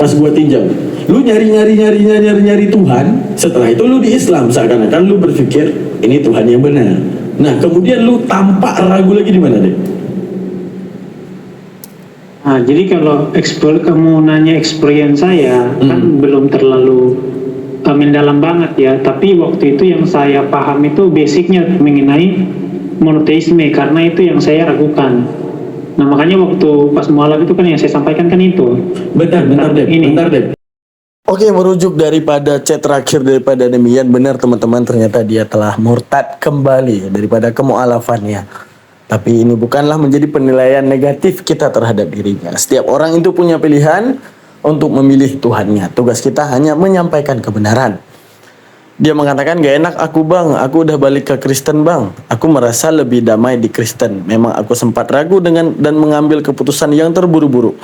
pas gua tinjau. Lu nyari Tuhan, setelah itu lu di Islam, seakan-akan lu berpikir ini Tuhan yang benar. Nah, kemudian lu tampak ragu lagi di mana deh? Nah, jadi kalau kamu nanya experience saya, kan belum terlalu mendalam banget ya. Tapi waktu itu yang saya paham itu basicnya mengenai monoteisme, karena itu yang saya ragukan. Nah, makanya waktu pas mualaf itu kan yang saya sampaikan kan itu. Bentar deh. Oke, merujuk daripada chat terakhir daripada Demian, benar teman-teman, ternyata dia telah murtad kembali daripada kemualafannya. Tapi ini bukanlah menjadi penilaian negatif kita terhadap dirinya. Setiap orang itu punya pilihan untuk memilih Tuhannya. Tugas kita hanya menyampaikan kebenaran. Dia mengatakan, gak enak aku bang, aku udah balik ke Kristen bang. Aku merasa lebih damai di Kristen. Memang aku sempat ragu dan mengambil keputusan yang terburu-buru.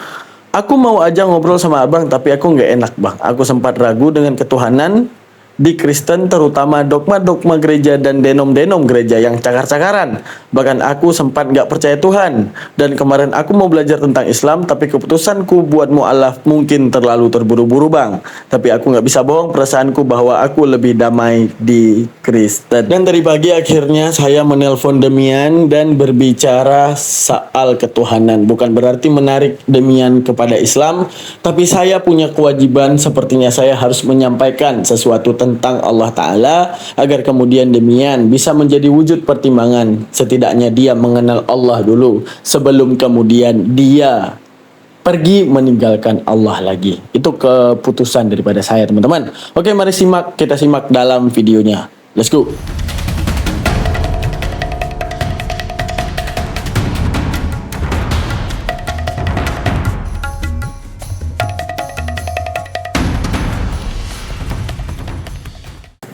Aku mau aja ngobrol sama abang, tapi aku gak enak bang. Aku sempat ragu dengan ketuhanan di Kristen, terutama dogma-dogma gereja dan denom-denom gereja yang cakar-cakaran. Bahkan aku sempat gak percaya Tuhan. Dan kemarin aku mau belajar tentang Islam, tapi keputusanku buat mu'alaf mungkin terlalu terburu-buru bang. Tapi aku gak bisa bohong perasaanku bahwa aku lebih damai di Kristen. Dan tadi pagi akhirnya saya menelpon Demian dan berbicara soal ketuhanan. Bukan berarti menarik Demian kepada Islam, tapi saya punya kewajiban, sepertinya saya harus menyampaikan sesuatu tentang Allah Ta'ala agar kemudian Demian bisa menjadi wujud pertimbangan. Setidaknya dia mengenal Allah dulu sebelum kemudian dia pergi meninggalkan Allah lagi. Itu keputusan daripada saya teman-teman. Oke, mari kita simak dalam videonya. Let's go.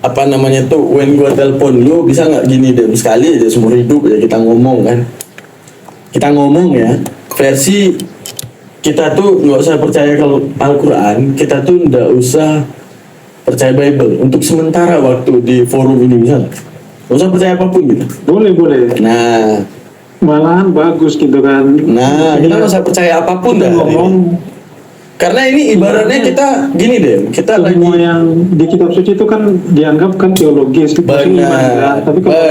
Apa namanya tuh, when gua telepon lu bisa nggak gini deh, sekali aja seumur hidup ya kita ngomong kan, kita ngomong ya, versi kita tuh nggak usah percaya kalau Al-Quran, kita tuh nggak usah percaya Bible untuk sementara waktu di forum ini, bisa nggak usah percaya apapun gitu. Boleh. Nah, malahan bagus gitu kan. Nah, kita nggak usah percaya apapun dah. Karena ini ibaratnya kita gini deh, kita semua lagi yang di kitab suci itu kan dianggap kan teologis, benar, tapi kalau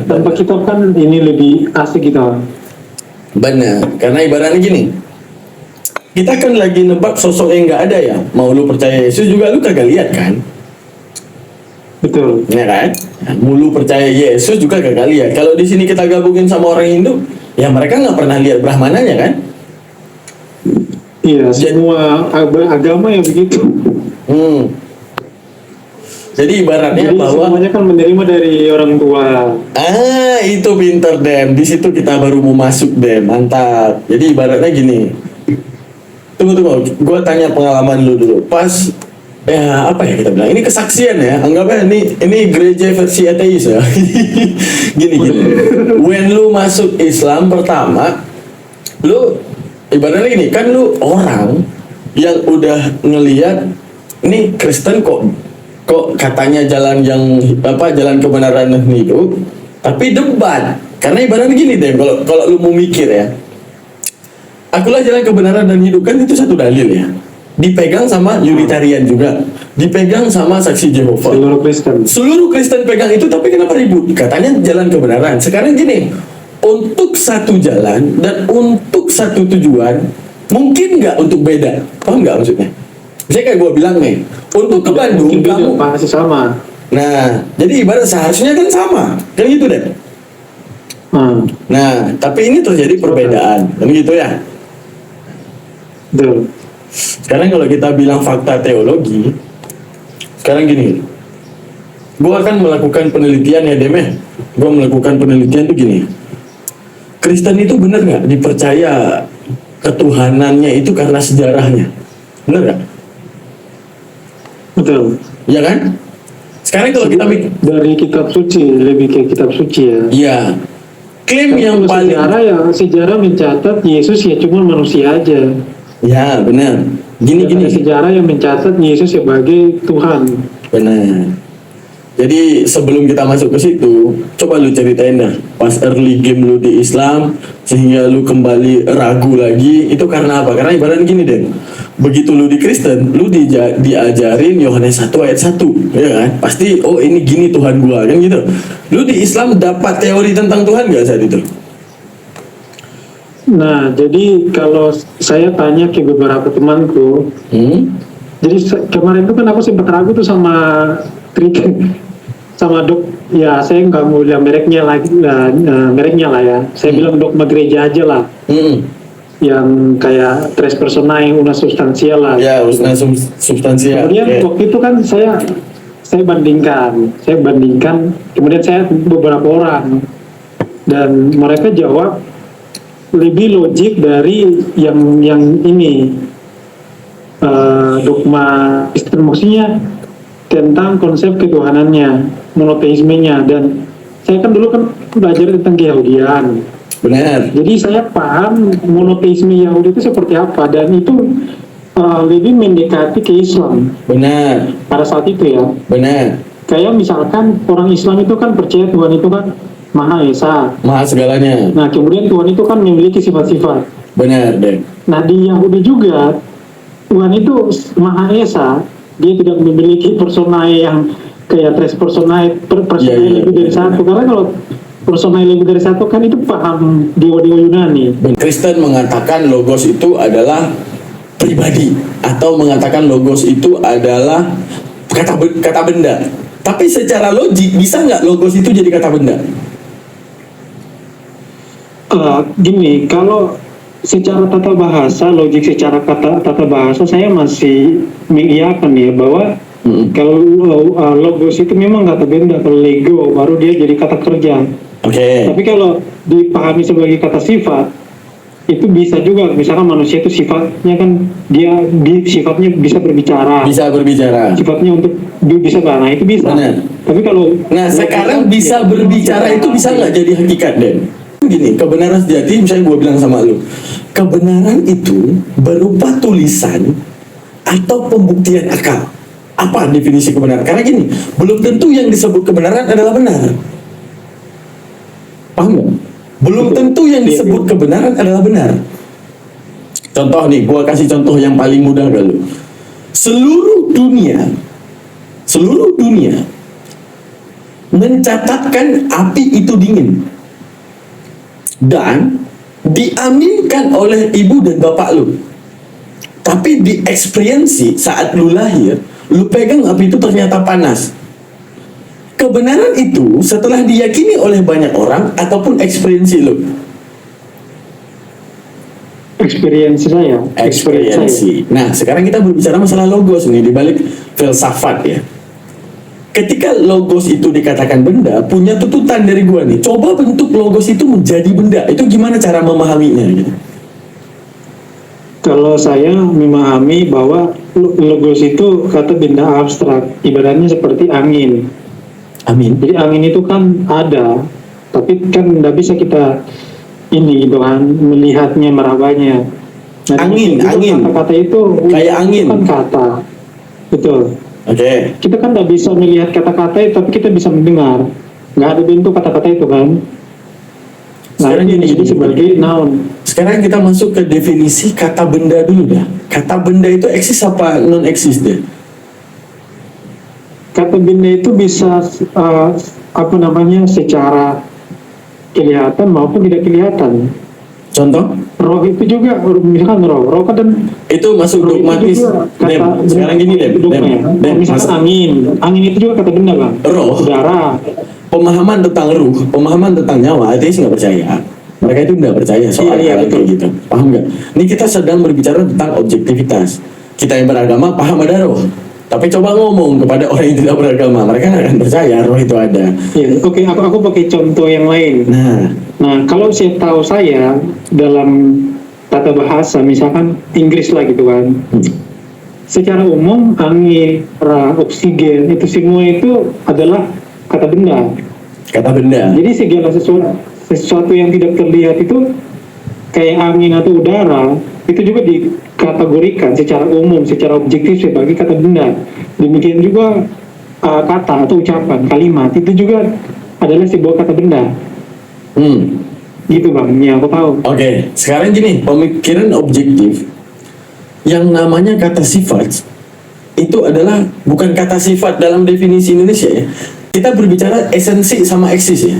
tanpa kitab kan ini lebih asik gitu. Benar, karena ibaratnya gini, kita kan lagi nebak sosok yang nggak ada ya. Mau lu percaya Yesus juga lu kagak lihat kan? Betul. Ya kan? Mau lu percaya Yesus juga kagak lihat. Kalau di sini kita gabungin sama orang Hindu, ya mereka nggak pernah lihat Brahmananya kan? Iya, semua agama ya begitu. Jadi ibaratnya bahwa semuanya kan menerima dari orang tua. Itu pinter Dem. Di situ kita baru mau masuk Dem. Mantap. Jadi ibaratnya gini. Tunggu. Gua tanya pengalaman lu dulu. Pas apa ya kita bilang? Ini kesaksian ya. Anggapnya ini gereja versi ateis ya. gini. When lu masuk Islam pertama, lu ibaratnya gini, kan lu orang yang udah ngelihat ini Kristen kok katanya jalan kebenaran dan hidup, tapi debat. Karena ibaratnya gini deh, kalau lu mau mikir ya, akulah jalan kebenaran dan hidup, kan itu satu dalil ya, dipegang sama Unitarian juga, dipegang sama Saksi Jehovah, seluruh Kristen pegang itu, tapi kenapa ribut? Katanya jalan kebenaran. Sekarang gini, untuk satu jalan dan untuk satu tujuan, mungkin nggak untuk beda? Paham nggak maksudnya? Misalnya kayak gue bilang nih, untuk ke Bandung kamu pasti sama. Nah, jadi ibarat seharusnya kan sama, kan gitu deh. Nah, tapi ini terjadi perbedaan, kan gitu ya. Betul. Sekarang kalau kita bilang fakta teologi, sekarang gini, gue akan melakukan penelitian ya Dem. Gue melakukan penelitian tuh gini. Kristen itu benar nggak dipercaya ketuhanannya itu karena sejarahnya? Benar nggak? Betul. Ya kan? Sekarang kalau kita dari kitab suci, lebih ke kitab suci ya. Iya. Klaim yang paling sejarah mencatat Yesus ya cuma manusia aja. Ya benar. Gini. Sejarah yang mencatat Yesus sebagai Tuhan. Benar. Jadi sebelum kita masuk ke situ, coba lu ceritain dah pas early game lu di Islam sehingga lu kembali ragu lagi, itu karena apa? Karena ibaratnya gini deh, begitu lu di Kristen, lu diajarin Yohanes 1 ayat 1, ya kan? Pasti oh ini gini Tuhan gua kan gitu. Lu di Islam dapat teori tentang Tuhan gak saat itu? Nah, jadi kalau saya tanya ke beberapa temanku, jadi kemarin itu kan aku sempat ragu tuh sama sama dok, ya saya nggak mau bilang mereknya lagi, mereknya lah ya. Saya bilang dogma gereja aja lah, yang kayak tres personae una substantia lah. Ya, una substantia. Kemudian waktu itu kan saya bandingkan, kemudian saya beberapa orang, dan mereka jawab lebih logik dari yang ini, dogma Kristen, maksudnya tentang konsep ketuhanannya, monoteismenya. Dan saya kan dulu kan belajar tentang Yahudian. Benar. Jadi saya paham monoteisme Yahudi itu seperti apa, dan itu lebih mendekati ke Islam. Benar. Pada saat itu ya. Benar. Kayak misalkan orang Islam itu kan percaya Tuhan itu kan Maha Esa, Maha segalanya. Nah, kemudian Tuhan itu kan memiliki sifat-sifat. Benar, deh. Nah, di Yahudi juga Tuhan itu Maha Esa, dia tidak memiliki personae yang kayak tres personae, lebih dari satu. Karena kalau personae lebih dari satu kan itu paham dewa-dewa Yunani. Kristen mengatakan logos itu adalah pribadi, atau mengatakan logos itu adalah kata benda. Tapi secara logik bisa nggak logos itu jadi kata benda? Gini, kalau secara tata bahasa, logik secara tata bahasa saya masih mengiyakan ya bahwa kalau logos itu memang kata benda, kalau lego baru dia jadi kata kerja. Tapi kalau dipahami sebagai kata sifat, itu bisa juga, misalkan manusia itu sifatnya kan dia sifatnya bisa berbicara. Sifatnya untuk bisa, nah itu bisa. Benar. Tapi kalau sekarang bisa berbicara itu bisa nggak jadi hakikat, Den? Gini, kebenaran sejati, misalnya gue bilang sama lu, kebenaran itu berupa tulisan atau pembuktian akal. Apa definisi kebenaran? Karena gini, belum tentu yang disebut kebenaran adalah benar. Paham gak? Belum tentu yang disebut kebenaran adalah benar. Contoh nih, gue kasih contoh yang paling mudah ke lu. Seluruh dunia mencatatkan api itu dingin dan diaminkan oleh ibu dan bapak lu. Tapi di eksperiensi saat lu lahir, lu pegang api itu ternyata panas. Kebenaran itu setelah diyakini oleh banyak orang ataupun eksperiensi lu? Eksperiensi. Nah, sekarang kita berbicara masalah logos nih, dibalik filsafat ya. Ketika logos itu dikatakan benda, punya tuntutan dari gua nih. Coba bentuk logos itu menjadi benda. Itu gimana cara memahaminya gitu? Kalau saya memahami bahwa logos itu kata benda abstrak, ibaratnya seperti angin. Jadi angin itu kan ada, tapi kan tidak bisa kita ini gitu kan, melihatnya, merabanya. Nah, angin. Kata-kata itu kayak angin. Kan kata, betul. Kita kan tidak bisa melihat kata-kata itu, tapi kita bisa mendengar. Nggak ada bentuk kata-kata itu kan. Nah, ini jadi sebagai noun. Sekarang kita masuk ke definisi kata benda dulu dah. Kata benda itu eksis apa non eksis deh? Kata benda itu bisa secara kelihatan maupun tidak kelihatan. Contoh? Roh itu juga, misalkan roh kan itu masuk dogmatis. Sekarang gini deh. Misalkan angin itu juga kata benda kan. Roh, udara. Pemahaman tentang ruh, pemahaman tentang nyawa, ateis nggak percaya. Mereka itu nggak percaya soal hal kayak gitu. Paham nggak? Ini kita sedang berbicara tentang objektivitas. Kita yang beragama paham ada roh. Tapi coba ngomong kepada orang yang tidak beragama, mereka nggak akan percaya roh itu ada. Oke, aku pakai contoh yang lain. Nah, kalau saya dalam tata bahasa, misalkan Inggris lah gitu kan. Secara umum angin, oksigen itu semua itu adalah kata benda. Jadi segala sesuatu yang tidak terlihat itu kayak angin atau udara itu juga dikategorikan secara umum, secara objektif sebagai kata benda. Demikian juga kata atau ucapan, kalimat itu juga adalah sebuah kata benda. Gitu Bang, ya aku tahu. Sekarang gini, pemikiran objektif yang namanya kata sifat itu adalah bukan kata sifat dalam definisi Indonesia ya. Kita berbicara esensi sama eksis ya.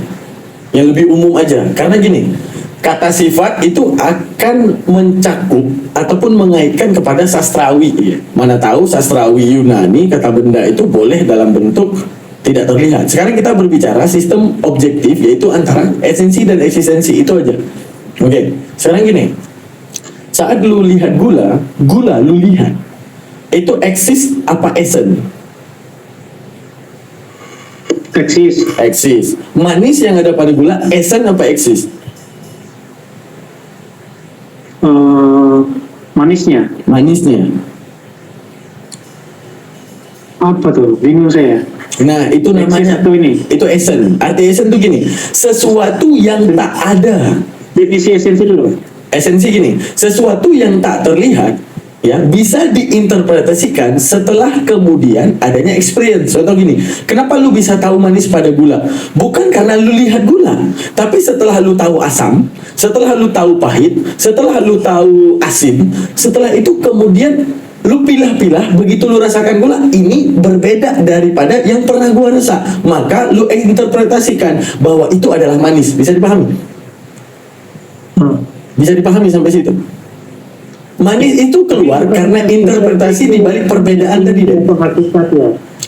Yang lebih umum aja. Karena gini, kata sifat itu akan mencakup ataupun mengaitkan kepada sastrawi ya. Mana tahu sastrawi Yunani kata benda itu boleh dalam bentuk tidak terlihat. Sekarang kita berbicara sistem objektif, yaitu antara esensi dan eksistensi itu aja. Oke, sekarang gini, saat lu lihat gula lu lihat itu eksis apa esen? Eksis. Manis yang ada pada gula esen apa eksis? Manisnya. Apa tuh? Bingung saya. Nah, itu namanya itu esen. Arti esen tuh gini, sesuatu yang tak ada. Definisi esensi dulu. Esensi gini, sesuatu yang tak terlihat ya bisa diinterpretasikan setelah kemudian adanya experience. Contoh gini, kenapa lu bisa tahu manis pada gula? Bukan karena lu lihat gula, tapi setelah lu tahu asam, setelah lu tahu pahit, setelah lu tahu asin, setelah itu kemudian lu pilah-pilah, begitu lu rasakan gula, ini berbeda daripada yang pernah gua rasa. Maka lu interpretasikan bahwa itu adalah manis. Bisa dipahami? Bisa dipahami sampai situ? Manis itu keluar karena interpretasi di balik perbedaan tadi deh.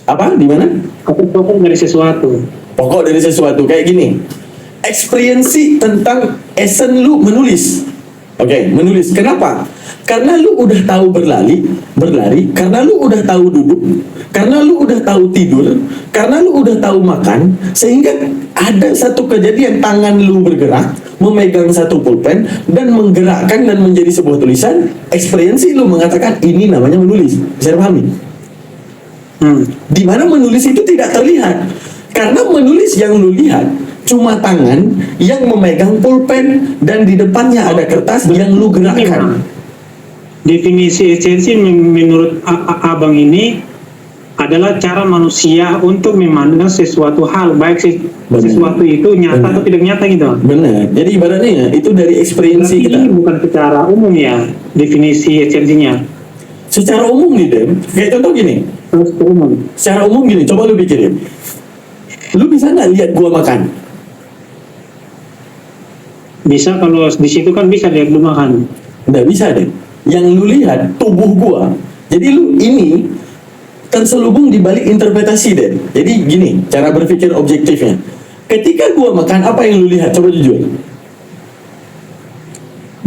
Apa? Di mana? Pokok dari sesuatu. Pokok dari sesuatu kayak gini. Eksperiensi tentang esen lu menulis. Oke, menulis. Kenapa? Karena lu udah tahu berlari, karena lu udah tahu duduk, karena lu udah tahu tidur, karena lu udah tahu makan, sehingga ada satu kejadian tangan lu bergerak, memegang satu pulpen dan menggerakkan dan menjadi sebuah tulisan. Eksperiensi lu mengatakan ini namanya menulis. Bisa dipahami? Dimana menulis itu tidak terlihat, karena menulis yang lu lihat cuma tangan yang memegang pulpen dan di depannya ada kertas yang lu gerakkan. Definisi esensi menurut abang ini adalah cara manusia untuk memandang sesuatu hal, baik sesuatu itu nyata atau tidak nyata gitu. Benar. Jadi ibaratnya ya, itu dari eksperiensi kita. Ini bukan secara umum ya definisi esensinya. Secara umum nih Dem, kayak contoh gini. Secara umum gini, coba lu pikirin. Lu bisa nggak lihat gua makan? Bisa, kalau di situ kan bisa lihat lu makan. Nggak bisa deh. Yang lu lihat tubuh gua. Jadi lu ini terselubung di balik interpretasi deh. Jadi gini, cara berpikir objektifnya. Ketika gua makan, apa yang lu lihat? Coba jujur.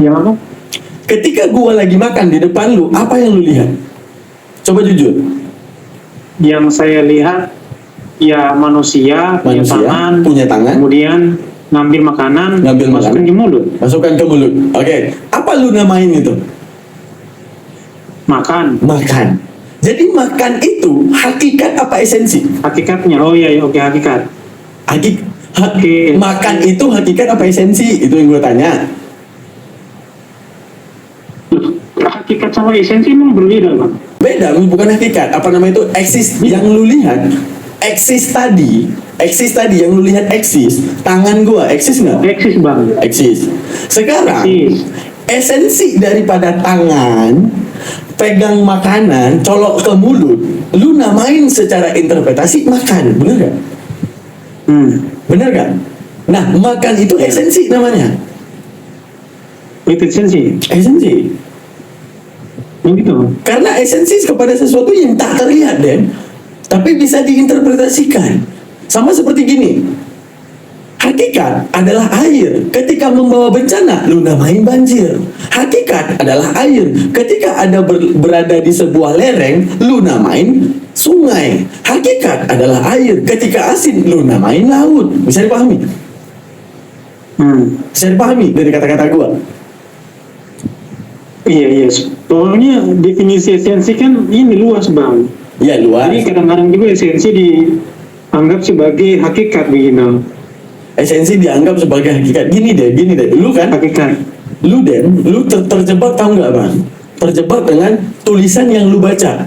Yang apa? Ketika gua lagi makan di depan lu, apa yang lu lihat? Coba jujur. Yang saya lihat ya manusia punya tangan, kemudian ngambil makanan, masukkan ke mulut. Masukkan ke mulut. Oke. Apa lu namain itu? Makan. Jadi makan itu hakikat apa esensi? Hakikatnya. Oh iya, oke, hakikat. Makan itu hakikat apa esensi? Itu yang gue tanya. Hakikat sama esensi memang berbeda, Bang. Beda, bukan hakikat. Apa namanya itu? Eksis. Yang lu lihat, eksis tadi yang lu lihat eksis. Tangan gua eksis nggak? Eksis, Bang. Eksis. Sekarang esensi daripada tangan pegang makanan, colok ke mulut, lu namain secara interpretasi makan, bener gak? Bener gak? Nah, makan itu esensi namanya. Itu esensi. Gitu. Karena esensi kepada sesuatu yang tak terlihat, Den, tapi bisa diinterpretasikan. Sama seperti gini. Hakikat adalah air. Ketika membawa bencana, lu namain banjir. Hakikat adalah air. Ketika ada berada di sebuah lereng, lu namain sungai. Hakikat adalah air. Ketika asin, lu namain laut. Bisa dipahami? Bisa dipahami dari kata-kata gua? Iya. Pokoknya definisi esensi kan ini luas, Bang. Iya, luas. Jadi kadang-kadang juga esensi dianggap sebagai hakikat begini. Esensi dianggap sebagai hakikat. Gini deh. Lu kan hakikat. Lu terjebak, tahu nggak Bang? Terjebak dengan tulisan yang lu baca.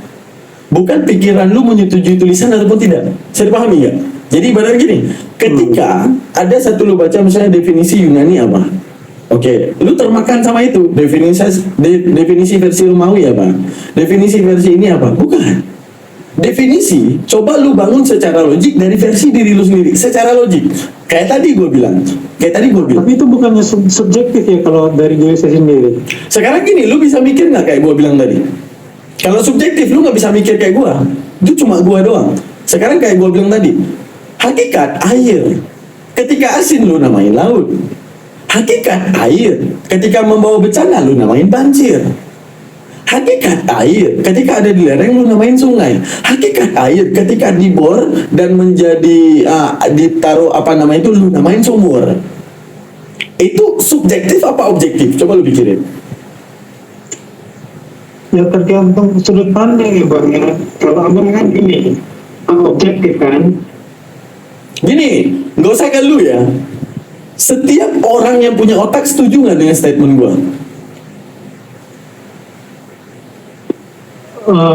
Bukan pikiran lu menyetujui tulisan ataupun tidak. Saya dipahami nggak? Jadi ibaratnya gini, ketika ada satu lu baca misalnya definisi Yunani apa? Oke, lu termakan sama itu. Definisi versi Romawi apa? Definisi versi ini apa? Bukan. Definisi, coba lu bangun secara logik dari versi diri lu sendiri, secara logik. Kayak tadi gue bilang. Tapi itu bukannya subjektif ya kalau dari diri saya sendiri. Sekarang gini, lu bisa mikir nggak kayak gue bilang tadi? Kalau subjektif, lu nggak bisa mikir kayak gue. Itu cuma gue doang. Sekarang kayak gue bilang tadi, hakikat air. Ketika asin lu namain laut. Hakikat air, ketika membawa bencana lu namain banjir. Hakikat air, ketika ada di lereng lu namain sungai. Hakikat air, ketika dibor dan menjadi ditaruh itu lu namain sumur. Itu subjektif apa objektif? Coba lu pikirin. Ya tergantung sudut pandang ya Bang ya. Kalau abang kan ini objektif kan. Gini, nggak usah kan lu ya. Setiap orang yang punya otak setuju nggak dengan statement gue?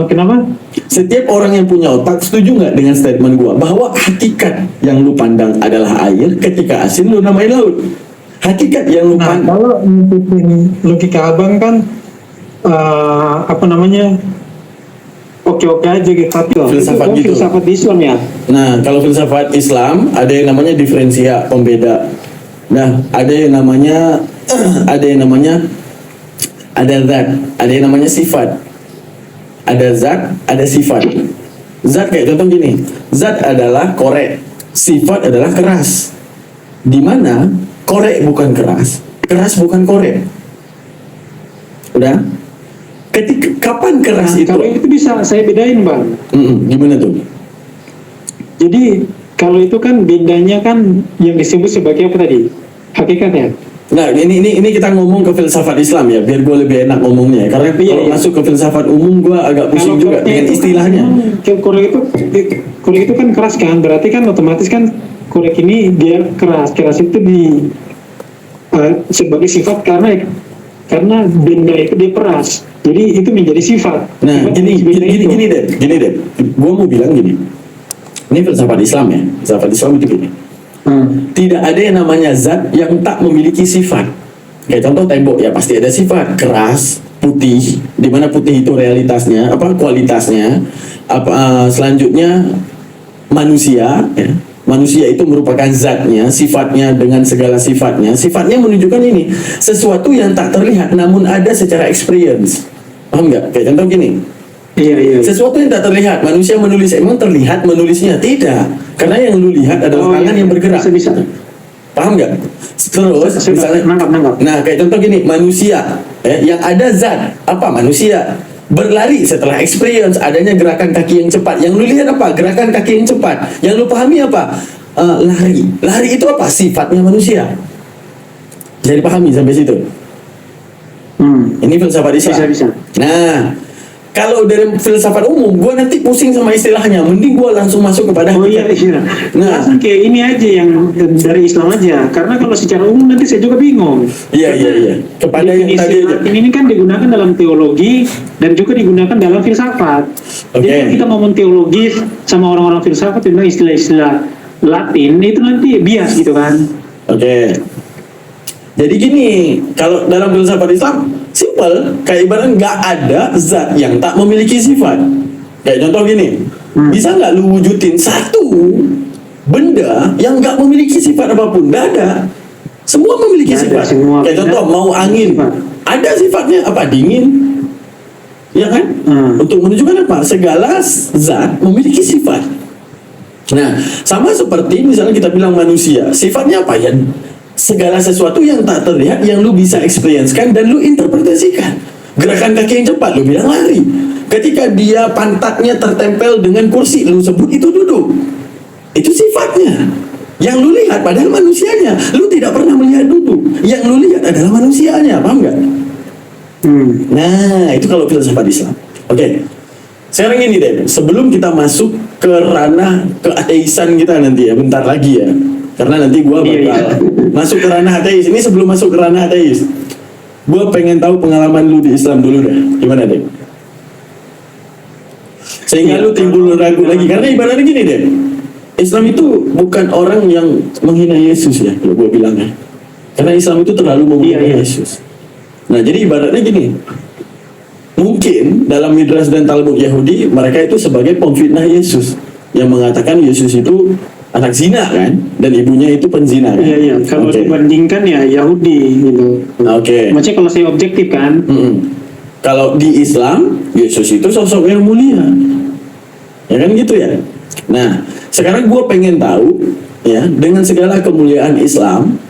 Kenapa? Setiap orang yang punya otak setuju nggak dengan statement gue bahwa hakikat yang lu pandang adalah air, ketika asin lu namain laut. Hakikat yang lu pandang. Kalau ngikutin logika abang kan oke-oke aja gitu. Tapi Filsafat itu gitu. Filsafat Islam ya. Nah, kalau filsafat Islam ada yang namanya diferensia pembeda. Nah, ada yang namanya ada zat, ada yang namanya sifat. Ada zat, ada sifat. Zat kayak contoh gini, zat adalah korek, sifat adalah keras. Di mana korek bukan keras bukan korek. Udah? Kapan keras itu? Kalau itu bisa saya bedain Bang. Gimana tuh? Jadi kalau itu kan bedanya kan yang disebut sebagai apa tadi? Hakikatnya. Nah, ini kita ngomong ke filsafat Islam ya, biar gue lebih enak ngomongnya. Karena kalau masuk ke filsafat umum gue agak pusing juga dengan istilahnya. Korek itu kan keras kan, berarti kan otomatis kan korek ini dia keras itu sebagai sifat karena benda itu dia peras. Jadi itu menjadi sifat. Nah, gini deh. Gue mau bilang gini. Ini filsafat Islam ya. Filsafat Islam itu gini. Tidak ada yang namanya zat yang tak memiliki sifat. Kayak contoh tembok ya pasti ada sifat keras, putih. Di mana putih itu realitasnya, kualitasnya. Selanjutnya manusia. Ya. Manusia itu merupakan zatnya, sifatnya dengan segala sifatnya. Sifatnya menunjukkan ini sesuatu yang tak terlihat, namun ada secara experience. Paham nggak? Kayak contoh gini. Iya. Sesuatu yang tak terlihat, manusia menulis, emang terlihat menulisnya? Tidak, karena yang lu lihat adalah tangan yang bergerak. Bisa. Paham nggak? Terus misalnya, nangkap. nah kayak contoh gini, manusia, yang ada zat apa? Manusia berlari setelah experience adanya gerakan kaki yang cepat. Yang lu lihat apa? Gerakan kaki yang cepat. Yang lu pahami apa? Lari itu apa? Sifatnya manusia. Jadi pahami sampai situ. Ini filsafat Islam. Bisa. Nah, kalau dari filsafat umum, gue nanti pusing sama istilahnya. Mending gue langsung masuk kepada. Iya. Nah, kayak ini aja yang dari Islam aja. Karena kalau secara umum nanti saya juga bingung. Iya. Kepada yang tadi aja. Ini kan digunakan dalam teologi dan juga digunakan dalam filsafat. Jadi kita ngomong teologi sama orang-orang filsafat tentang istilah-istilah Latin itu nanti bias gitu kan. Oke. Jadi gini, kalau dalam filsafat Islam simple, kayak ibarat nggak ada zat yang tak memiliki sifat. Kayak contoh gini, bisa nggak lu wujudin satu benda yang nggak memiliki sifat apapun? Nggak ada. Semua memiliki sifat. Kayak contoh mau angin, ada sifatnya apa? Dingin, ya kan? Untuk menunjukkan apa? Segala zat memiliki sifat. Nah, sama seperti misalnya kita bilang manusia, sifatnya apa ya? Segala sesuatu yang tak terlihat yang lu bisa experience-kan dan lu interpretasikan. Gerakan kaki yang cepat lu bilang lari. Ketika dia pantatnya tertempel dengan kursi, lu sebut itu duduk. Itu sifatnya. Yang lu lihat padahal manusianya. Lu tidak pernah melihat duduk. Yang lu lihat adalah manusianya, paham nggak? Nah, itu kalau filsafat Islam. Oke. Sekarang ini deh, sebelum kita masuk ke ranah keateisan kita nanti ya, bentar lagi ya. Karena nanti gue bakal masuk ke ranah ateis. Ini sebelum masuk ke ranah ateis, gue pengen tahu pengalaman lu di Islam dulu dah. Gimana deh? Sehingga lu timbul ragu lagi. Karena ibaratnya gini deh, Islam itu bukan orang yang menghina Yesus ya, kalau gue bilangnya. Karena Islam itu terlalu memuliakan Iya. Yesus. Nah, jadi ibaratnya gini. Mungkin dalam Midrash dan Talmud Yahudi mereka itu sebagai pemfitnah Yesus yang mengatakan Yesus itu anak zina kan, dan ibunya itu penzina kan. Iya. Kalau Oke. dibandingkan ya Yahudi gitu. Oke. Maksudnya kalau saya objektif kan, Kalau di Islam, Yesus itu sosok yang mulia. Ya kan gitu ya. Nah, sekarang gue pengen tahu ya, dengan segala kemuliaan Islam,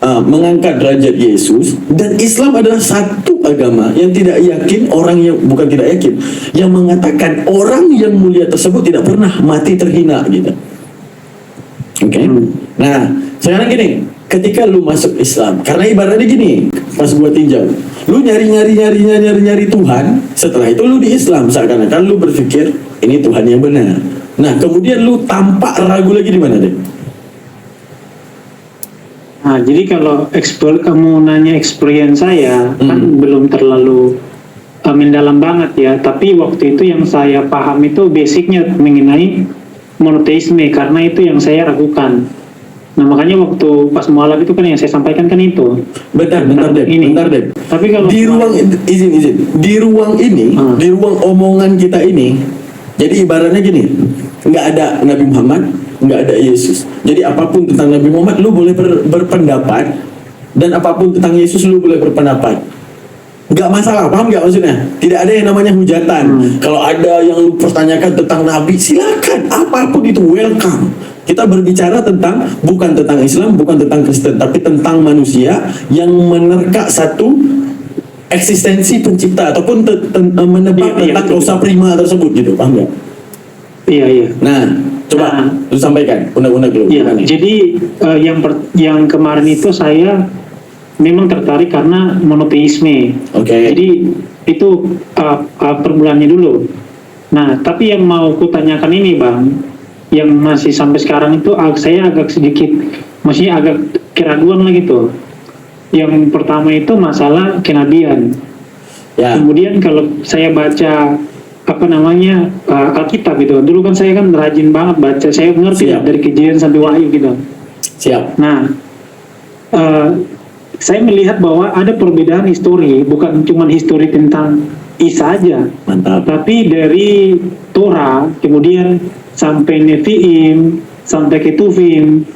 mengangkat derajat Yesus, dan Islam adalah satu agama yang tidak yakin orang yang, bukan tidak yakin, yang mengatakan orang yang mulia tersebut tidak pernah mati terhina gitu. Oke. Nah, sekarang gini, ketika lu masuk Islam, karena ibaratnya gini, pas gua tinjau, lu nyari Tuhan, setelah itu lu di Islam, seakan-akan lu berpikir ini Tuhan yang benar. Nah, kemudian lu tampak ragu lagi di mana deh? nah jadi kalau kamu nanya experience saya kan belum terlalu mendalam banget ya, tapi waktu itu yang saya paham itu basicnya mengenai monoteisme, karena itu yang saya ragukan. Nah makanya waktu pas mualaf itu kan yang saya sampaikan kan itu. Bentar deh. Tapi kalau Di ruang izin, di ruang ini, di ruang omongan kita ini, jadi ibaratnya gini, nggak ada Nabi Muhammad, nggak ada Yesus. Jadi apapun tentang Nabi Muhammad lu boleh berpendapat, dan apapun tentang Yesus lu boleh berpendapat. Nggak masalah, paham nggak maksudnya? Tidak ada yang namanya hujatan. Kalau ada yang lu pertanyakan tentang Nabi, silakan, apapun itu welcome. Kita berbicara tentang, bukan tentang Islam, bukan tentang Kristen, tapi tentang manusia yang menerka satu eksistensi pencipta ataupun menebak tentang dosa prima tersebut gitu, paham nggak? Iya. Nah, coba lu sampaikan undang-undang lu. Iya, jadi yang kemarin itu saya memang tertarik karena monoteisme. Oke. Jadi itu permulannya dulu. Nah, tapi yang mau kutanyakan ini Bang, yang masih sampai sekarang itu saya agak sedikit, maksudnya agak keraguan lah gitu. Yang pertama itu masalah kenabian. Ya. Kemudian kalau saya baca Alkitab gitu. Dulu kan saya kan rajin banget baca, saya ngerti Siap. dari Kejadian sampai Wahyu gitu. Siap. Nah, saya melihat bahwa ada perbedaan histori, bukan cuma histori tentang Isa aja, Mantap. tapi dari Torah, kemudian sampai Nevi'im, sampai Ketuvim,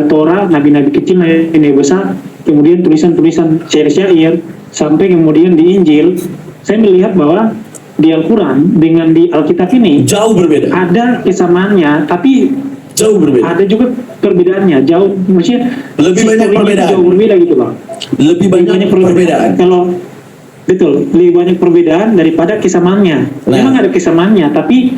Torah, nabi-nabi kecil, nabi besar, kemudian tulisan-tulisan syair-syair, sampai kemudian di Injil. Saya melihat bahwa di Al-Quran dengan di Alkitab ini Jauh berbeda. ada kesamaannya, tapi Jauh berbeda. ada juga perbedaannya, jauh, maksudnya Lebih banyak historinya perbedaan. jauh berbeda gitu Bang. Lebih banyak perbedaan. Kalau betul, lebih banyak perbedaan daripada kesamaannya. Nah. Memang ada kesamaannya, tapi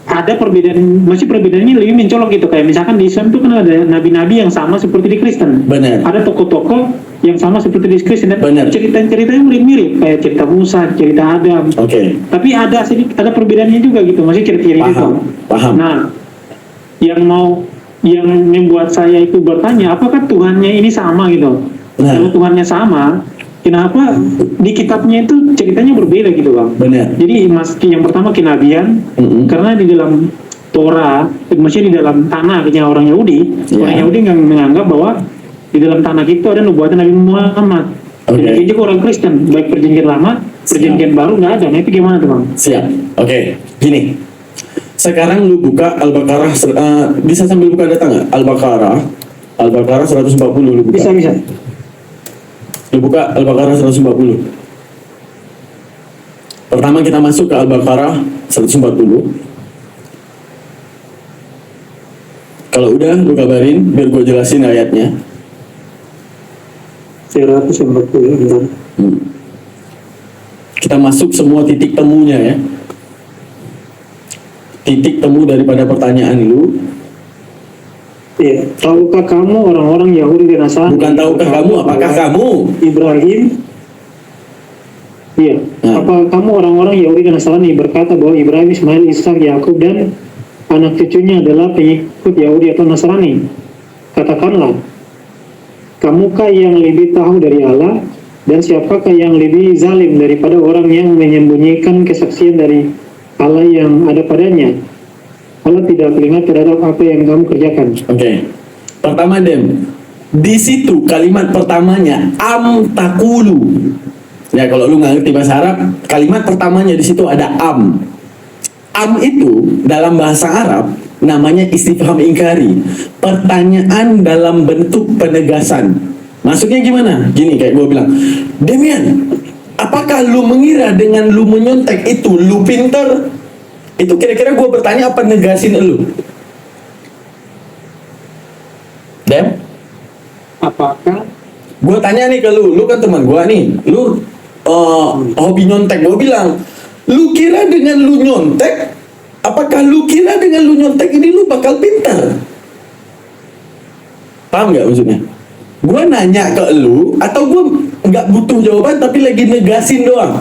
ada perbedaan, masih perbedaannya lebih mencolok gitu. Kayak misalkan di Islam itu kan ada nabi-nabi yang sama seperti di Kristen. Benar. Ada tokoh-tokoh yang sama seperti di Kristen, dan Benar. cerita-ceritanya mirip-mirip, kayak cerita Musa, cerita Adam. Oke. Tapi ada perbedaannya juga gitu, masih cerita-cerita itu. Paham. Nah, yang membuat saya itu bertanya, apakah Tuhannya ini sama gitu? Nah. Kalau Tuhannya sama, kenapa di kitabnya itu ceritanya berbeda gitu Bang? Benar. Jadi yang pertama kenabian, karena di dalam Torah, maksudnya di dalam tanahnya orang Yahudi, Ya. orang Yahudi nggak menganggap bahwa di dalam tanah itu ada nubuatan Nabi Muhammad. Oke. Jadi juga orang Kristen, baik perjanjian lama, perjanjian baru nggak ada. Nah itu gimana tuh Bang? Siap. Oke. Gini. Sekarang lu buka Al-Baqarah, bisa sambil buka data nggak? Al-Baqarah 140 lu buka. Bisa. Lu buka Al-Baqarah 140. Pertama kita masuk ke Al-Baqarah 140. Kalau udah lu kabarin biar gue jelasin ayatnya. 140 benar. Kita masuk semua titik temunya ya. Titik temu daripada pertanyaan lu. Iya. Tahukah kamu orang-orang Yahudi dan Nasrani? Bukan tahukah kamu, apakah kamu? Ibrahim. Iya. Nah. Apa kamu orang-orang Yahudi dan Nasrani berkata bahwa Ibrahim, Ismail, Ishak, Yakub dan anak cucunya adalah pengikut Yahudi atau Nasrani? Katakanlah, kamukah yang lebih tahu dari Allah, dan siapakah yang lebih zalim daripada orang yang menyembunyikan kesaksian dari Allah yang ada padanya? Allah tidak teringat terhadap apa yang kamu kerjakan. Oke. Pertama Dem, Di situ kalimat pertamanya am takulu. Ya kalau lu nggak ngerti bahasa Arab, kalimat pertamanya di situ ada am. Am itu dalam bahasa Arab namanya istifham ingkari, pertanyaan dalam bentuk penegasan. Maksudnya gimana? Gini kayak gue bilang, Demian, apakah lu mengira dengan lu menyontek itu lu pinter? Itu kira-kira gue bertanya apa negasin lu? Dem? Apakah Gue tanya nih ke lu kan teman gue nih, lu hobi nyontek. Gue bilang, lu kira dengan lu nyontek, apakah lu kira dengan lu nyontek ini lu bakal pintar? Paham nggak maksudnya? Gue nanya ke lu, atau gue nggak butuh jawaban tapi lagi negasin doang?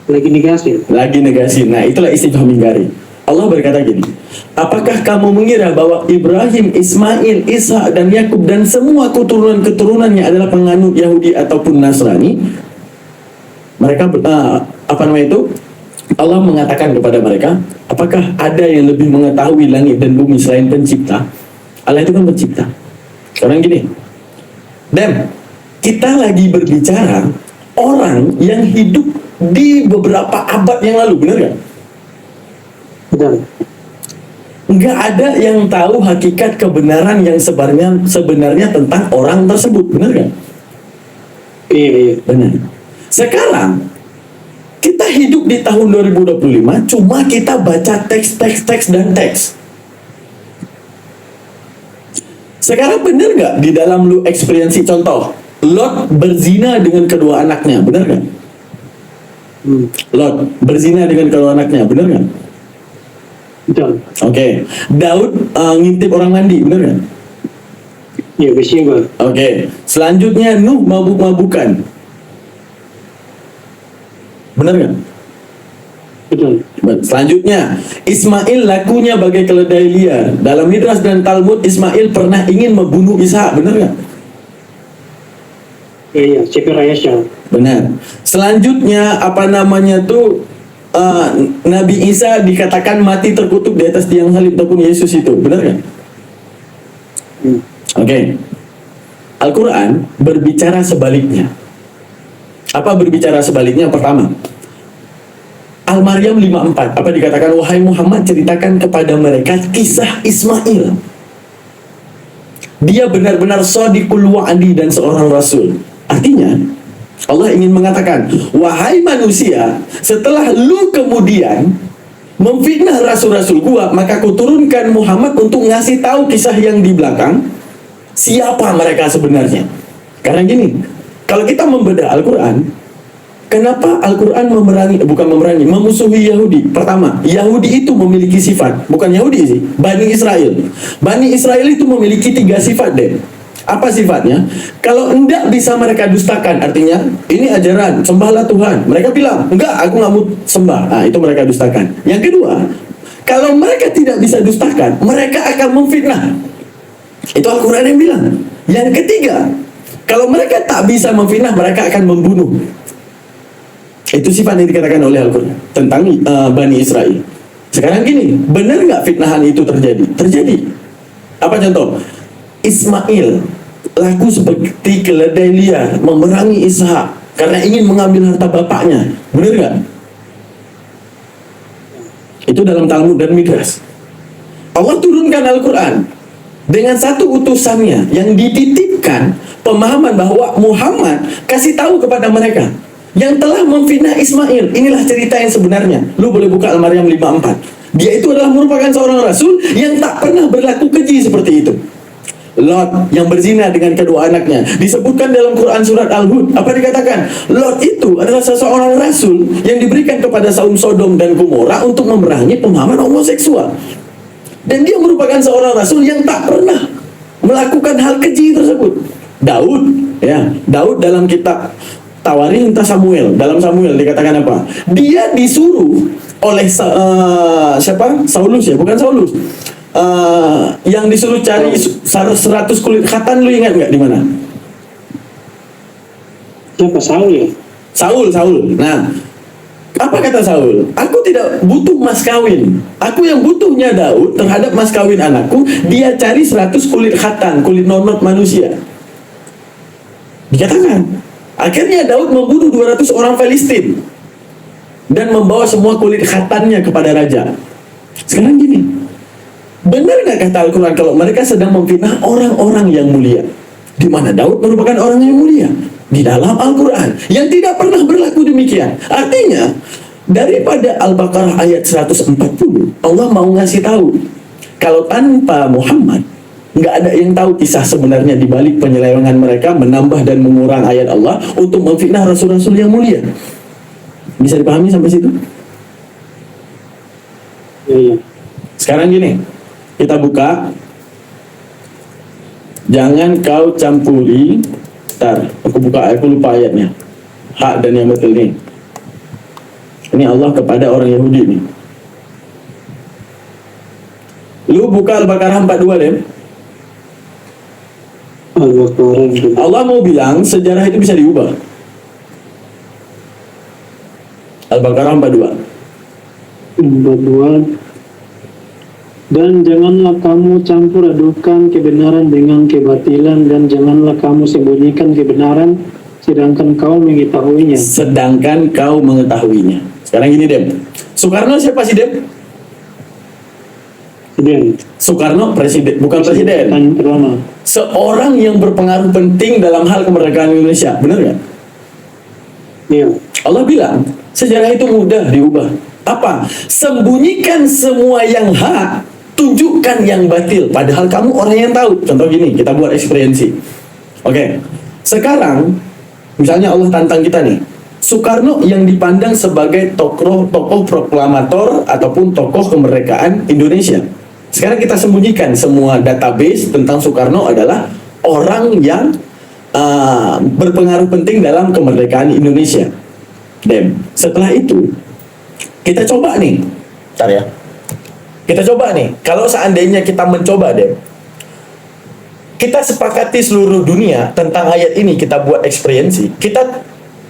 lagi negasin? Lagi negasin. Nah itulah istifham ingkari. Allah berkata gini, apakah kamu mengira bahwa Ibrahim, Ismail, Ishak dan Yakub dan semua keturunan-keturunannya adalah penganut Yahudi ataupun Nasrani? Mereka apa namanya itu? Allah mengatakan kepada mereka, apakah ada yang lebih mengetahui langit dan bumi selain pencipta? Allah itu kan pencipta. Sekarang gini, Dem, kita lagi berbicara orang yang hidup di beberapa abad yang lalu, benar gak? Benar. Nggak ada yang tahu hakikat kebenaran yang sebenarnya tentang orang tersebut, benar gak? Iya. Benar. Sekarang kita hidup di tahun 2025, cuma kita baca teks dan teks. Sekarang benar nggak di dalam lu eksperiensi, contoh Lot berzina dengan kedua anaknya, benar nggak? Lot berzina dengan kedua anaknya, benar nggak? Betul. Oke. Daud ngintip orang mandi, benar nggak? Iya, biasanya. Oke. Selanjutnya Nuh mabuk-mabukan, benar nggak? Betul. Selanjutnya, Ismail lakunya bagai keledai liar. Dalam Midras dan Talmud, Ismail pernah ingin membunuh Ishak, benar nggak? Iya, Sefer Ayasya. Benar. Selanjutnya, apa namanya tuh, Nabi Isa dikatakan mati terkutuk di atas tiang salib ataupun Yesus itu, benar nggak? Oke. Al-Quran berbicara sebaliknya. Apa berbicara sebaliknya? Pertama, Al-Maryam 54, apa dikatakan? Wahai Muhammad, ceritakan kepada mereka kisah Ismail. Dia benar-benar shadiqul wa'di dan seorang rasul. Artinya, Allah ingin mengatakan, wahai manusia, setelah lu kemudian memfitnah rasul-rasul gua, maka kuturunkan Muhammad untuk ngasih tahu kisah yang di belakang, siapa mereka sebenarnya. Karena gini, kalau kita membedah Al-Quran, kenapa Al-Quran memusuhi Yahudi? Pertama, Yahudi itu memiliki sifat, bukan Yahudi sih, Bani Israel. Bani Israel itu memiliki 3 sifat deh. Apa sifatnya? Kalau enggak bisa mereka dustakan, artinya ini ajaran, sembahlah Tuhan. Mereka bilang, enggak, aku nggak mau sembah. Nah, itu mereka dustakan. Yang kedua, kalau mereka tidak bisa dustakan, mereka akan memfitnah. Itu Al-Quran yang bilang. Yang ketiga, kalau mereka tak bisa memfitnah, mereka akan membunuh. Itu sifat yang dikatakan oleh Al-Quran tentang Bani Israel. Sekarang gini, benar nggak fitnahan itu terjadi? Terjadi. Apa contoh? Ismail laku seperti keledai liar memerangi Ishak karena ingin mengambil harta bapaknya. Benar nggak? Itu dalam Talmud dan Midras. Allah turunkan Al-Quran dengan satu utusannya yang dititipkan pemahaman bahwa Muhammad kasih tahu kepada mereka yang telah memfitnah Ismail. Inilah cerita yang sebenarnya. Lu boleh buka Al-Maryam 54. Dia itu adalah merupakan seorang rasul yang tak pernah berlaku keji seperti itu. Lot yang berzina dengan kedua anaknya disebutkan dalam Quran surat Al-Hud. Apa dikatakan? Lot itu adalah seseorang rasul yang diberikan kepada kaum Sodom dan Gomora untuk memerangi pemahaman homoseksual. Dan dia merupakan seorang rasul yang tak pernah melakukan hal keji tersebut. Daud, ya, Daud dalam kitab Tawarikh entah Samuel, dalam Samuel dikatakan apa? Dia disuruh oleh siapa? Saulus ya, bukan Saulus. Yang disuruh cari 100 kulit khatan, lu ingat nggak di mana? Siapa? Saul ya? Saul. Nah, apa kata Saul? Aku tidak butuh mas kawin. Aku yang butuhnya Daud terhadap mas kawin anakku. Dia cari 100 kulit khatan, kulit nonot manusia. Dikatakan, akhirnya Daud membunuh 200 orang Filistin dan membawa semua kulit khatannya kepada raja. Sekarang gini, benar nggak kata Al-Quran kalau mereka sedang memfitnah orang-orang yang mulia? Di mana Daud merupakan orang yang mulia? Di dalam Al-Quran yang tidak pernah berlaku demikian. Artinya, daripada Al-Baqarah ayat 140, Allah mau ngasih tahu kalau tanpa Muhammad nggak ada yang tahu kisah sebenarnya di balik penyelewengan mereka menambah dan mengurang ayat Allah untuk memfitnah rasul-rasul yang mulia. Bisa dipahami sampai situ? Iya. Sekarang gini, kita buka. Jangan kau campuri. Ntar, aku lupa ayatnya. Hak dan yang betul nih. Ini Allah kepada orang Yahudi nih. Lu buka Al-Baqarah 42 deh. Allah mau bilang sejarah itu bisa diubah. Al-Baqarah 42. Dan janganlah kamu campur adukan kebenaran dengan kebatilan, dan janganlah kamu sembunyikan kebenaran sedangkan kau mengetahuinya. Sedangkan kau mengetahuinya. Sekarang gini Dem. Soekarno siapa sih Dem? Soekarno presiden, bukan presiden. Seorang yang berpengaruh penting dalam hal kemerdekaan Indonesia, benar nggak? Iya. Allah bilang sejarah itu mudah diubah. Apa? Sembunyikan semua yang hak, tunjukkan yang batil. Padahal kamu orang yang tahu. Contoh gini, kita buat eksperiensi. Oke. Sekarang, misalnya Allah tantang kita nih. Soekarno yang dipandang sebagai tokoh proklamator ataupun tokoh kemerdekaan Indonesia. Sekarang kita sembunyikan semua database tentang Soekarno adalah orang yang berpengaruh penting dalam kemerdekaan Indonesia. Dan setelah itu kita coba nih, bentar ya. Kita coba nih, kalau seandainya kita mencoba deh, kita sepakati seluruh dunia tentang ayat ini, kita buat eksperiensi, kita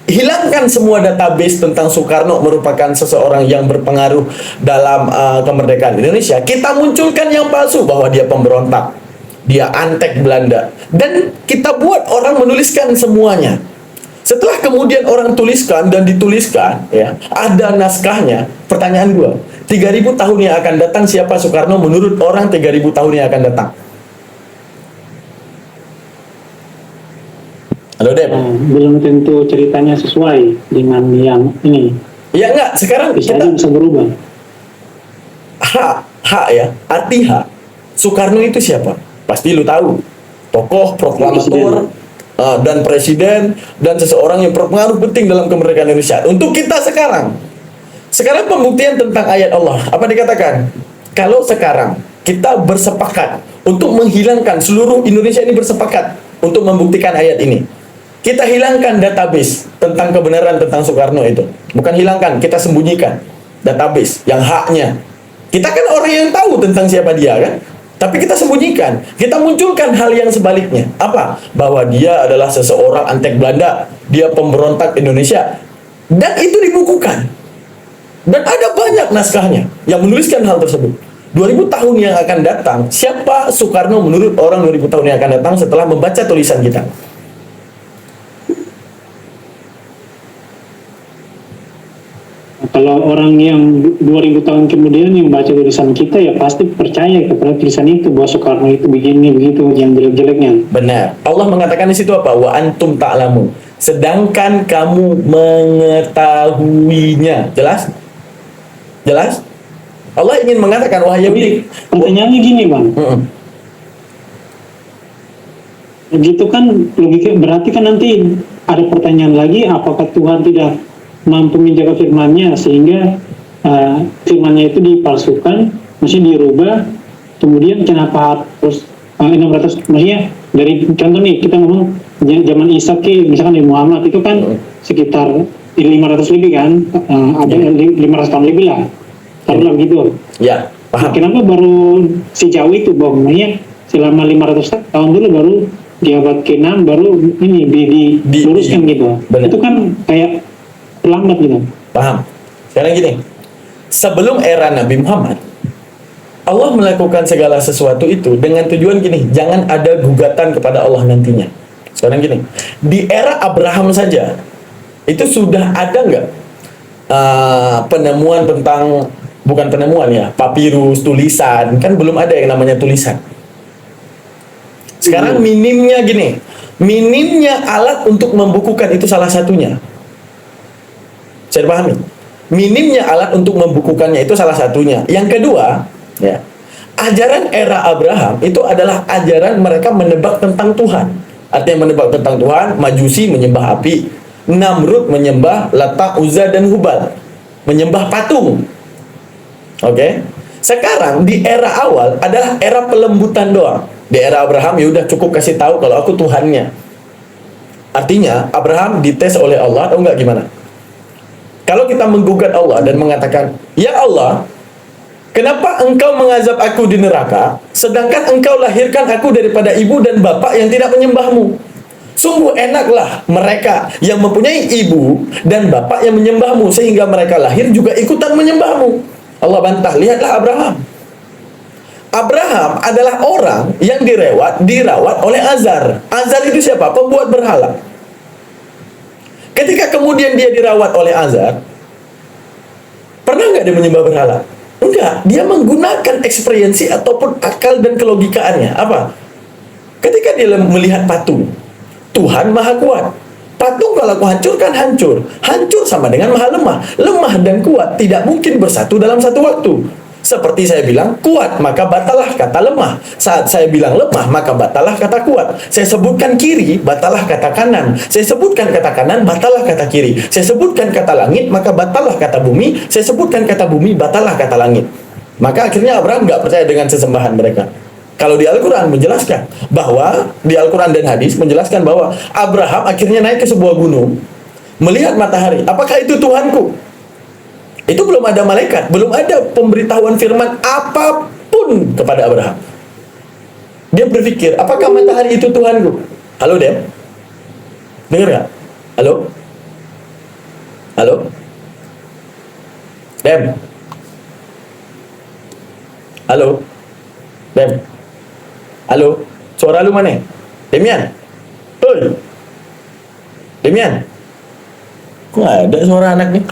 hilangkan semua database tentang Soekarno merupakan seseorang yang berpengaruh dalam kemerdekaan Indonesia. Kita munculkan yang palsu bahwa dia pemberontak, dia antek Belanda, dan kita buat orang menuliskan semuanya. Setelah kemudian orang tuliskan dan dituliskan, ya, ada naskahnya. Pertanyaan gua, 3000 tahun yang akan datang siapa Soekarno menurut orang 3000 tahun yang akan datang? Halo Dep. Belum tentu ceritanya sesuai dengan yang ini. Ya enggak, sekarang Bisa kita berubah. hak ya, arti hak. Soekarno itu siapa? Pasti lu tahu. Tokoh, proklamator, dan presiden, dan seseorang yang berpengaruh penting dalam kemerdekaan Indonesia. Untuk kita sekarang pembuktian tentang ayat Allah, apa dikatakan? Kalau sekarang kita bersepakat untuk menghilangkan, seluruh Indonesia ini bersepakat untuk membuktikan ayat ini, kita hilangkan database tentang kebenaran tentang Soekarno itu. Bukan hilangkan, kita sembunyikan database yang haknya. Kita kan orang yang tahu tentang siapa dia kan, tapi kita sembunyikan. Kita munculkan hal yang sebaliknya. Apa? Bahwa dia adalah seseorang antek Belanda, dia pemberontak Indonesia, dan itu dibukukan. Dan ada banyak naskahnya yang menuliskan hal tersebut. 2000 tahun yang akan datang, siapa Soekarno menurut orang 2000 tahun yang akan datang setelah membaca tulisan kita? Kalau orang yang 2000 tahun kemudian yang baca tulisan kita, ya pasti percaya kepada tulisan itu bahwa Soekarno itu begini begitu yang jelek-jeleknya. Benar. Allah mengatakan di situ apa? Wa antum ta'lamun. Sedangkan kamu mengetahuinya. Jelas? Jelas? Allah ingin mengatakan wahai Yahudi. Pertanyaannya gini, Bang. Begitu kan logika, berarti kan nanti ada pertanyaan lagi, apakah Tuhan tidak mampu menjaga firman-Nya sehingga firman-Nya itu dipalsukan, maksudnya dirubah, kemudian kenapa harus 600, maksudnya dari contoh nih kita ngomong zaman Isa misalkan di Muhammad itu kan sekitar 500 lebih kan, ada 500 tahun lebih lah, taruhlah begitu. Ya, paham. Kenapa baru sejauh itu, bahwanya selama 500 tahun dulu baru di abad ke-6 baru ini diluruskan gitu. Benar. Itu kan kayak terlambat gitu. Paham. Sekarang gini, sebelum era Nabi Muhammad, Allah melakukan segala sesuatu itu dengan tujuan gini, jangan ada gugatan kepada Allah nantinya. Sekarang gini, di era Abraham saja itu sudah ada nggak penemuan tentang, bukan penemuan ya, papirus, tulisan, kan belum ada yang namanya tulisan. Sekarang minimnya gini, minimnya alat untuk membukukan itu salah satunya. Saya pahami. Minimnya alat untuk membukukannya itu salah satunya. Yang kedua, ya, ajaran era Abraham itu adalah ajaran mereka menebak tentang Tuhan. Artinya menebak tentang Tuhan, Majusi menyembah api, Namrud menyembah Lata, Uzza, dan Hubal, menyembah patung. Oke. Sekarang di era awal adalah era pelembutan doang. Di era Abraham ya udah cukup kasih tahu kalau aku Tuhannya. Artinya Abraham dites oleh Allah atau enggak gimana? Kalau kita menggugat Allah dan mengatakan, "Ya Allah, kenapa engkau mengazab aku di neraka, sedangkan engkau lahirkan aku daripada ibu dan bapak yang tidak menyembahmu? Sungguh enaklah mereka yang mempunyai ibu dan bapak yang menyembahmu, sehingga mereka lahir juga ikutan menyembahmu." Allah bantah, lihatlah Abraham. Abraham adalah orang yang dirawat oleh Azar. Azar itu siapa? Pembuat berhala. Ketika kemudian dia dirawat oleh Azar, pernah nggak dia menyembah berhala? Enggak, dia menggunakan eksperiensi ataupun akal dan kelogikaannya. Apa? Ketika dia melihat patung, Tuhan maha kuat. Patung kalau aku hancurkan, hancur. Hancur sama dengan maha lemah. Lemah dan kuat tidak mungkin bersatu dalam satu waktu. Seperti saya bilang kuat, maka batalah kata lemah. Saat saya bilang lemah, maka batalah kata kuat. Saya sebutkan kiri, batalah kata kanan. Saya sebutkan kata kanan, batalah kata kiri. Saya sebutkan kata langit, maka batalah kata bumi. Saya sebutkan kata bumi, batalah kata langit. Maka akhirnya Abraham nggak percaya dengan sesembahan mereka. Kalau di Al-Quran menjelaskan bahwa, di Al-Quran dan hadis menjelaskan bahwa Abraham akhirnya naik ke sebuah gunung, melihat matahari. Apakah itu Tuhanku? Itu belum ada malaikat, belum ada pemberitahuan firman apapun kepada Abraham. Dia berpikir, apakah matahari itu Tuhanku? Halo, Dem? Dengar nggak? Halo? Halo? Dem? Halo? Dem? Halo? Suara lu mana? Demian? Hoi? Demian? Kok nggak ada suara anak nih?